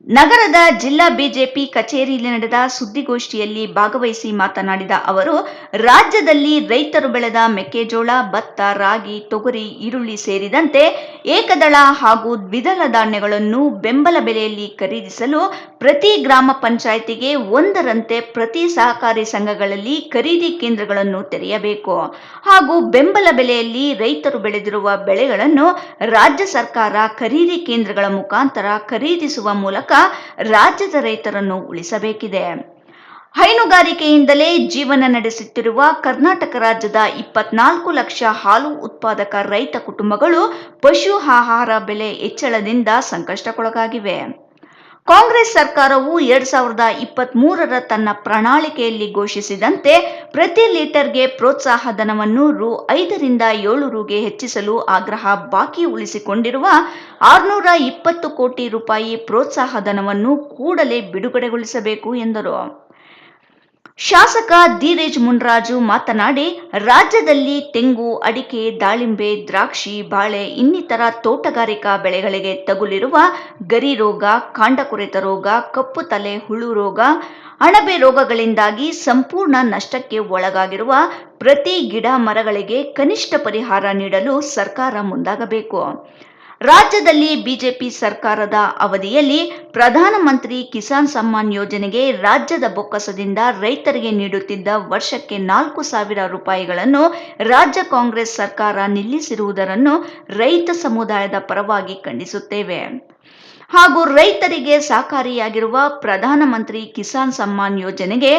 ನಗರದ ಜಿಲ್ಲಾ ಬಿಜೆಪಿ ಕಚೇರಿಯಲ್ಲಿ ನಡೆದ ಸುದ್ದಿಗೋಷ್ಠಿಯಲ್ಲಿ ಭಾಗವಹಿಸಿ ಮಾತನಾಡಿದ ಅವರು, ರಾಜ್ಯದಲ್ಲಿ ರೈತರು ಬೆಳೆದ ಮೆಕ್ಕೆಜೋಳ, ಭತ್ತ, ರಾಗಿ, ತೊಗರಿ, ಈರುಳ್ಳಿ ಸೇರಿದಂತೆ ಏಕದಳ ಹಾಗೂ ದ್ವಿದಳ ಧಾನ್ಯಗಳನ್ನು ಬೆಂಬಲ ಬೆಲೆಯಲ್ಲಿ ಖರೀದಿಸಲು ಪ್ರತಿ ಗ್ರಾಮ ಪಂಚಾಯಿತಿಗೆ ಒಂದರಂತೆ ಪ್ರತಿ ಸಹಕಾರಿ ಸಂಘಗಳಲ್ಲಿ ಖರೀದಿ ಕೇಂದ್ರಗಳನ್ನು ತೆರೆಯಬೇಕು ಹಾಗೂ ಬೆಂಬಲ ಬೆಲೆಯಲ್ಲಿ ರೈತರು ಬೆಳೆದಿರುವ ಬೆಳೆಗಳನ್ನು ರಾಜ್ಯ ಸರ್ಕಾರ ಖರೀದಿ ಕೇಂದ್ರಗಳ ಮುಖಾಂತರ ಖರೀದಿಸುವ ಮೂಲಕ ರಾಜ್ಯದ ರೈತರನ್ನು ಉಳಿಸಬೇಕಿದೆ. ಹೈನುಗಾರಿಕೆಯಿಂದಲೇ ಜೀವನ ನಡೆಸುತ್ತಿರುವ ಕರ್ನಾಟಕ ರಾಜ್ಯದ 24 ಲಕ್ಷ ಹಾಲು ಉತ್ಪಾದಕ ರೈತ ಕುಟುಂಬಗಳು ಪಶು ಆಹಾರ ಬೆಲೆ ಹೆಚ್ಚಳದಿಂದ ಸಂಕಷ್ಟಕ್ಕೊಳಗಾಗಿವೆ. ಕಾಂಗ್ರೆಸ್ ಸರ್ಕಾರವು 2023ರ ತನ್ನ ಪ್ರಣಾಳಿಕೆಯಲ್ಲಿ ಘೋಷಿಸಿದಂತೆ ಪ್ರತಿ ಲೀಟರ್ಗೆ ಪ್ರೋತ್ಸಾಹ ಧನವನ್ನು ರೂ. 5ರಿಂದ 7 ರುಗೆ ಹೆಚ್ಚಿಸಲು ಆಗ್ರಹ ಬಾಕಿ ಉಳಿಸಿಕೊಂಡಿರುವ 620 ಕೋಟಿ ರೂಪಾಯಿ ಪ್ರೋತ್ಸಾಹ ಧನವನ್ನು ಕೂಡಲೇ ಬಿಡುಗಡೆಗೊಳಿಸಬೇಕು ಎಂದರು. ಶಾಸಕ ಧೀರಜ್ ಮುನ್ರಾಜು ಮಾತನಾಡಿ, ರಾಜ್ಯದಲ್ಲಿ ತೆಂಗು, ಅಡಿಕೆ, ದಾಳಿಂಬೆ, ದ್ರಾಕ್ಷಿ, ಬಾಳೆ ಇನ್ನಿತರ ತೋಟಗಾರಿಕಾ ಬೆಳೆಗಳಿಗೆ ತಗುಲಿರುವ ಗರಿ ರೋಗ, ಕಾಂಡ ಕೊರೆತ ರೋಗ, ಕಪ್ಪು ತಲೆ ಹುಳು ರೋಗ, ಅಣಬೆ ರೋಗಗಳಿಂದಾಗಿ ಸಂಪೂರ್ಣ ನಷ್ಟಕ್ಕೆ ಒಳಗಾಗಿರುವ ಪ್ರತಿ ಗಿಡ ಮರಗಳಿಗೆ ಕನಿಷ್ಠ ಪರಿಹಾರ ನೀಡಲು ಸರ್ಕಾರ ಮುಂದಾಗಬೇಕು. ರಾಜ್ಯದಲ್ಲಿ ಬಿಜೆಪಿ ಸರ್ಕಾರದ ಅವಧಿಯಲ್ಲಿ ಪ್ರಧಾನಮಂತ್ರಿ ಕಿಸಾನ್ ಸಮ್ಮಾನ್ ಯೋಜನೆಗೆ ರಾಜ್ಯದ ಬೊಕ್ಕಸದಿಂದ ರೈತರಿಗೆ ನೀಡುತ್ತಿದ್ದ ವರ್ಷಕ್ಕೆ 4,000 ರೂಪಾಯಿಗಳನ್ನು ರಾಜ್ಯ ಕಾಂಗ್ರೆಸ್ ಸರ್ಕಾರ ನಿಲ್ಲಿಸಿರುವುದನ್ನು ರೈತ ಸಮುದಾಯದ ಪರವಾಗಿ ಖಂಡಿಸುತ್ತೇವೆ ಹಾಗೂ ರೈತರಿಗೆ ಸಹಕಾರಿಯಾಗಿರುವ ಪ್ರಧಾನಮಂತ್ರಿ ಕಿಸಾನ್ ಸಮ್ಮಾನ್ ಯೋಜನೆಗೆ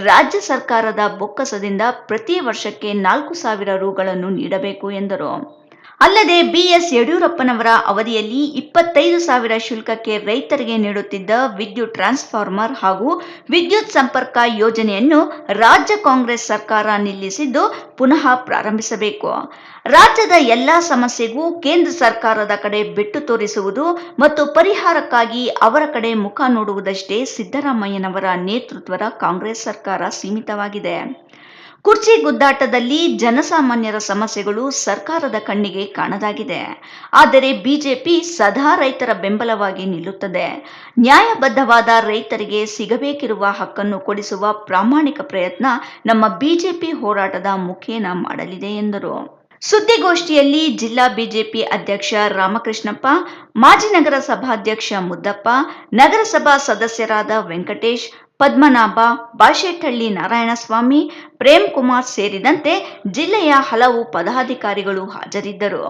ರಾಜ್ಯ ಸರ್ಕಾರದ ಬೊಕ್ಕಸದಿಂದ ಪ್ರತಿ ವರ್ಷಕ್ಕೆ 4,000 ರೂಗಳನ್ನು ನೀಡಬೇಕು ಎಂದರು. ಅಲ್ಲದೆ ಬಿಎಸ್ ಯಡಿಯೂರಪ್ಪನವರ ಅವಧಿಯಲ್ಲಿ 25,000 ಶುಲ್ಕಕ್ಕೆ ರೈತರಿಗೆ ನೀಡುತ್ತಿದ್ದ ವಿದ್ಯುತ್ ಟ್ರಾನ್ಸ್ಫಾರ್ಮರ್ ಹಾಗೂ ವಿದ್ಯುತ್ ಸಂಪರ್ಕ ಯೋಜನೆಯನ್ನು ರಾಜ್ಯ ಕಾಂಗ್ರೆಸ್ ಸರ್ಕಾರ ನಿಲ್ಲಿಸಿದ್ದು ಪುನಃ ಪ್ರಾರಂಭಿಸಬೇಕು. ರಾಜ್ಯದ ಎಲ್ಲಾ ಸಮಸ್ಯೆಗೂ ಕೇಂದ್ರ ಸರ್ಕಾರದ ಕಡೆ ಬೆಟ್ಟು ತೋರಿಸುವುದು ಮತ್ತು ಪರಿಹಾರಕ್ಕಾಗಿ ಅವರ ಕಡೆ ಮುಖ ನೋಡುವುದಷ್ಟೇ ಸಿದ್ದರಾಮಯ್ಯನವರ ನೇತೃತ್ವದ ಕಾಂಗ್ರೆಸ್ ಸರ್ಕಾರ ಸೀಮಿತವಾಗಿದೆ. ಕುರ್ಚಿ ಗುದ್ದಾಟದಲ್ಲಿ ಜನಸಾಮಾನ್ಯರ ಸಮಸ್ಯೆಗಳು ಸರ್ಕಾರದ ಕಣ್ಣಿಗೆ ಕಾಣದಾಗಿದೆ. ಆದರೆ ಬಿಜೆಪಿ ಸದಾ ರೈತರ ಬೆಂಬಲವಾಗಿ ನಿಲ್ಲುತ್ತದೆ. ನ್ಯಾಯಬದ್ಧವಾದ ರೈತರಿಗೆ ಸಿಗಬೇಕಿರುವ ಹಕ್ಕನ್ನು ಕೊಡಿಸುವ ಪ್ರಾಮಾಣಿಕ ಪ್ರಯತ್ನ ನಮ್ಮ ಬಿಜೆಪಿ ಹೋರಾಟದ ಮುಖೇನ ಮಾಡಲಿದೆ ಎಂದರು. ಸುದ್ದಿಗೋಷ್ಠಿಯಲ್ಲಿ ಜಿಲ್ಲಾ ಬಿಜೆಪಿ ಅಧ್ಯಕ್ಷ ರಾಮಕೃಷ್ಣಪ್ಪ, ಮಾಜಿ ನಗರಸಭಾಧ್ಯಕ್ಷ ಮುದ್ದಪ್ಪ, ನಗರಸಭಾ ಸದಸ್ಯರಾದ ವೆಂಕಟೇಶ್, ಪದ್ಮನಾಭ, ಬಾಶೆಟ್ಟಹಳ್ಳಿ ನಾರಾಯಣಸ್ವಾಮಿ, ಪ್ರೇಮ್ಕುಮಾರ್ ಸೇರಿದಂತೆ ಜಿಲ್ಲೆಯ ಹಲವು ಪದಾಧಿಕಾರಿಗಳು ಹಾಜರಿದ್ದರು.